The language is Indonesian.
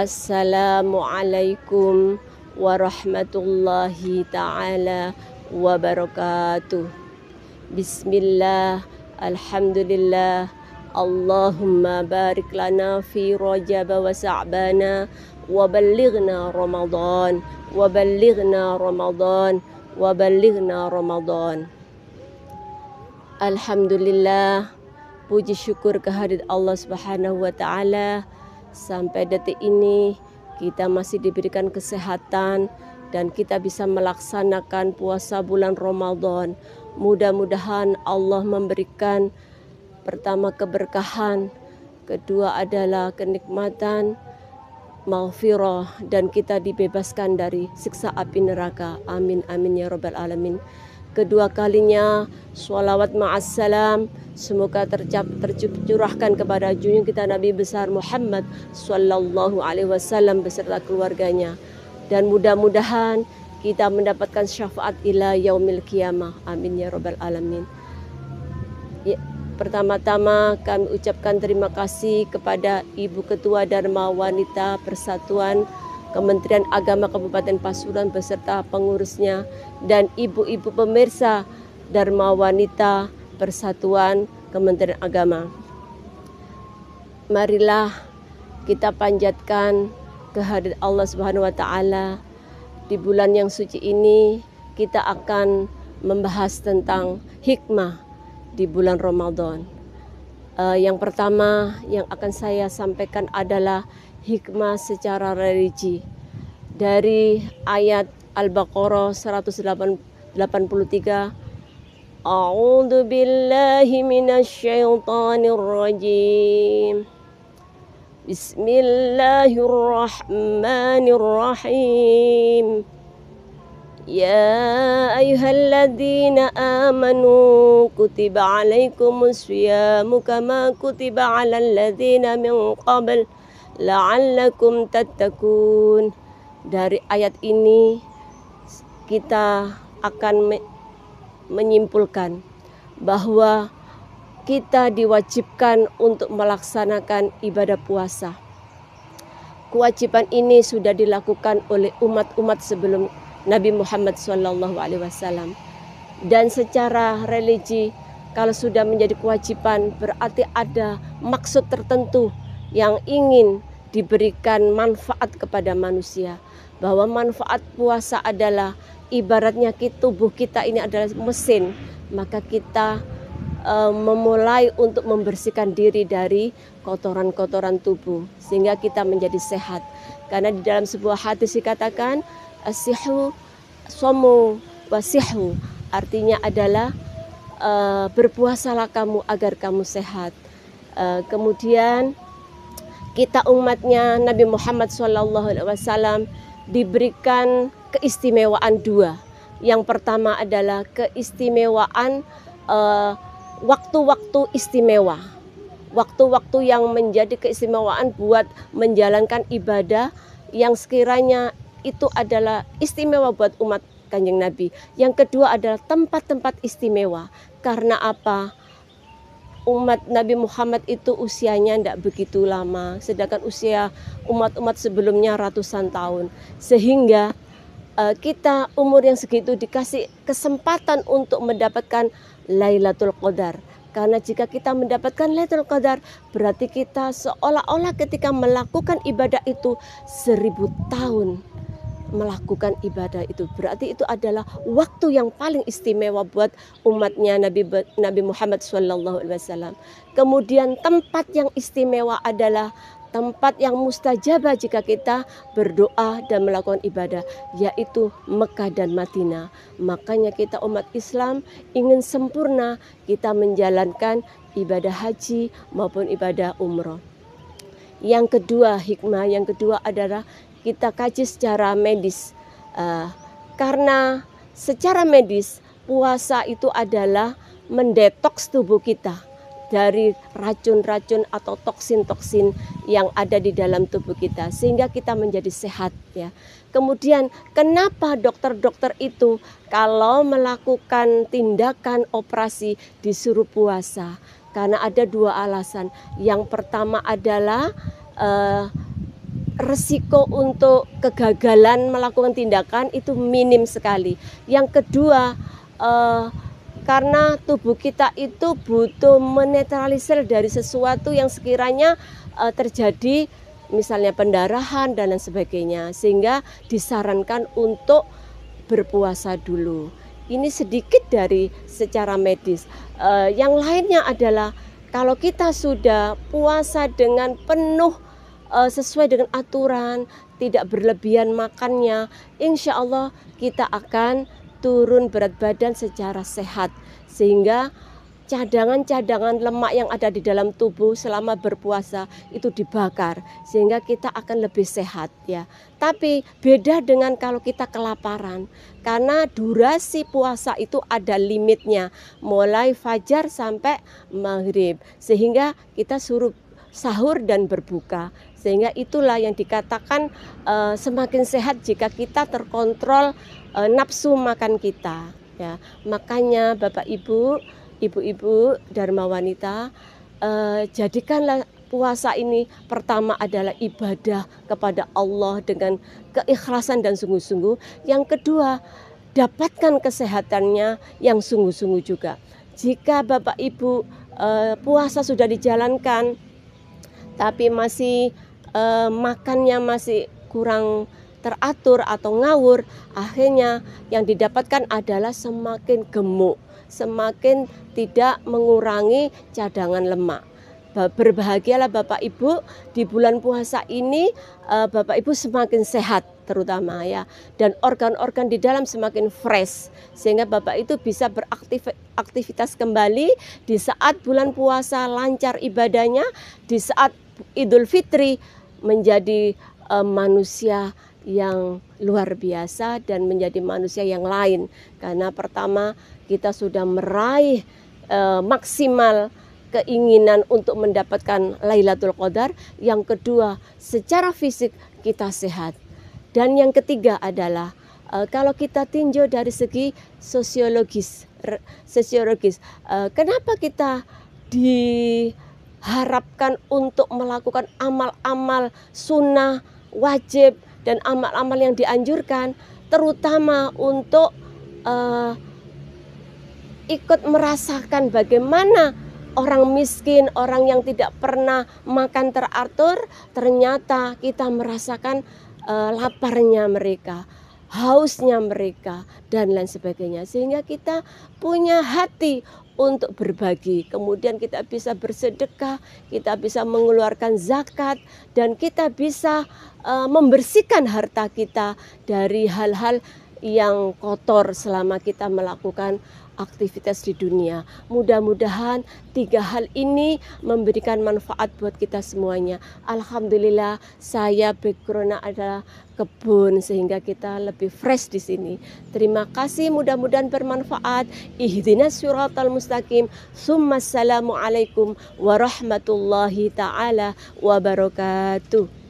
Assalamualaikum warahmatullahi ta'ala wabarakatuh. Bismillah, alhamdulillah, Allahumma barik lana fi Rajab wa Sa'bana wa ballighna Ramadan wa ballighna Ramadan wa ballighna Ramadan. Alhamdulillah, puji syukur kehadirat Allah Subhanahu wa taala. Sampai detik ini kita masih diberikan kesehatan dan kita bisa melaksanakan puasa bulan Ramadan. Mudah-mudahan Allah memberikan pertama keberkahan, kedua adalah kenikmatan, maghfirah, dan kita dibebaskan dari siksa api neraka. Amin amin ya rabbal alamin. Kedua kalinya sholawat ma'assalam semoga tercurahkan kepada junjungan kita Nabi besar Muhammad sallallahu alaihi wasallam beserta keluarganya, dan mudah-mudahan kita mendapatkan syafaat ila yaumil qiyamah. Amin ya rabbal alamin. Ya, pertama-tama kami ucapkan terima kasih kepada Ibu Ketua Dharma Wanita Persatuan Kementerian Agama Kabupaten Pasuruan beserta pengurusnya, dan ibu-ibu pemirsa Dharma Wanita Persatuan Kementerian Agama. Marilah kita panjatkan kehadirat Allah Subhanahu wa taala. Di bulan yang suci ini kita akan membahas tentang hikmah di bulan Ramadan. Yang pertama yang akan saya sampaikan adalah hikmah secara religi dari ayat Al-Baqarah 183. A'udzu billahi minasyaitonir rajim. Bismillahirrahmanirrahim. Ya ayyuhalladzina amanu kutiba alaikumus syiyamu kama kutiba alal ladzina min qabl la'allakum tattaqun. Dari ayat ini kita akan menyimpulkan bahwa kita diwajibkan untuk melaksanakan ibadah puasa. Kewajiban ini sudah dilakukan oleh umat-umat sebelum Nabi Muhammad SAW. Dan secara religi, kalau sudah menjadi kewajiban berarti ada maksud tertentu yang ingin diberikan manfaat kepada manusia. Bahwa manfaat puasa adalah ibaratnya tubuh kita ini adalah mesin, maka kita memulai untuk membersihkan diri dari kotoran-kotoran tubuh sehingga kita menjadi sehat. Karena di dalam sebuah hadis dikatakan as-sihhu shamu wasihhu, artinya adalah berpuasalah kamu agar kamu sehat. Kemudian kita umatnya Nabi Muhammad SAW diberikan keistimewaan dua. Yang pertama adalah keistimewaan waktu-waktu istimewa. Waktu-waktu yang menjadi keistimewaan buat menjalankan ibadah yang sekiranya itu adalah istimewa buat umat Kanjeng Nabi. Yang kedua adalah tempat-tempat istimewa. Karena apa? Umat Nabi Muhammad itu usianya tidak begitu lama, sedangkan usia umat-umat sebelumnya ratusan tahun. Sehingga kita umur yang segitu dikasih kesempatan untuk mendapatkan Lailatul Qadar. Karena jika kita mendapatkan Lailatul Qadar, berarti kita seolah-olah ketika melakukan ibadah itu 1000 tahun melakukan ibadah itu. Berarti itu adalah waktu yang paling istimewa buat umatnya Nabi Muhammad SAW. Kemudian tempat yang istimewa adalah tempat yang mustajabah jika kita berdoa dan melakukan ibadah, yaitu Mekah dan Madinah. Makanya kita umat Islam ingin sempurna, kita menjalankan ibadah haji maupun ibadah umroh. Yang kedua, hikmah yang kedua adalah kita kaji secara medis. Karena secara medis puasa itu adalah mendetoks tubuh kita dari racun-racun atau toksin-toksin yang ada di dalam tubuh kita sehingga kita menjadi sehat ya. Kemudian kenapa dokter-dokter itu kalau melakukan tindakan operasi disuruh puasa? Karena ada dua alasan. Yang pertama adalah resiko untuk kegagalan melakukan tindakan itu minim sekali. Yang kedua, karena tubuh kita itu butuh menetralisir dari sesuatu yang sekiranya terjadi, misalnya pendarahan dan lain sebagainya, sehingga disarankan untuk berpuasa dulu. Ini sedikit dari secara medis. Yang lainnya adalah kalau kita sudah puasa dengan penuh sesuai dengan aturan, tidak berlebihan makannya, insya Allah kita akan turun berat badan secara sehat, sehingga cadangan-cadangan lemak yang ada di dalam tubuh selama berpuasa itu dibakar, sehingga kita akan lebih sehat ya. Tapi beda dengan kalau kita kelaparan, karena durasi puasa itu ada limitnya, mulai fajar sampai maghrib, sehingga kita suruh sahur dan berbuka, sehingga itulah yang dikatakan semakin sehat jika kita terkontrol nafsu makan kita ya. Makanya Bapak Ibu, ibu-ibu Dharma Wanita, jadikanlah puasa ini pertama adalah ibadah kepada Allah dengan keikhlasan dan sungguh-sungguh. Yang kedua, dapatkan kesehatannya yang sungguh-sungguh juga. Jika Bapak Ibu puasa sudah dijalankan tapi masih makannya masih kurang teratur atau ngawur, akhirnya yang didapatkan adalah semakin gemuk, semakin tidak mengurangi cadangan lemak. Berbahagialah Bapak Ibu di bulan puasa ini, Bapak Ibu semakin sehat terutama ya, dan organ-organ di dalam semakin fresh, sehingga Bapak itu bisa beraktivitas kembali di saat bulan puasa, lancar ibadahnya, di saat Idul Fitri menjadi manusia yang luar biasa dan menjadi manusia yang lain, karena pertama kita sudah meraih maksimal keinginan untuk mendapatkan Lailatul Qadar, yang kedua secara fisik kita sehat, dan yang ketiga adalah kalau kita tinjau dari segi sosiologis, kenapa kita diharapkan untuk melakukan amal-amal sunnah, wajib, dan amal-amal yang dianjurkan, terutama untuk ikut merasakan bagaimana orang miskin, orang yang tidak pernah makan teratur, ternyata kita merasakan laparnya mereka, hausnya mereka, dan lain sebagainya, sehingga kita punya hati untuk berbagi. Kemudian kita bisa bersedekah, kita bisa mengeluarkan zakat, dan kita bisa membersihkan harta kita dari hal-hal yang kotor selama kita melakukan aktivitas di dunia. Mudah-mudahan 3 hal ini memberikan manfaat buat kita semuanya. Alhamdulillah, saya background adalah kebun, sehingga kita lebih fresh di sini. Terima kasih, mudah-mudahan bermanfaat. Ihdinas siratal mustaqim. Assalamualaikum warahmatullahi taala wabarakatuh.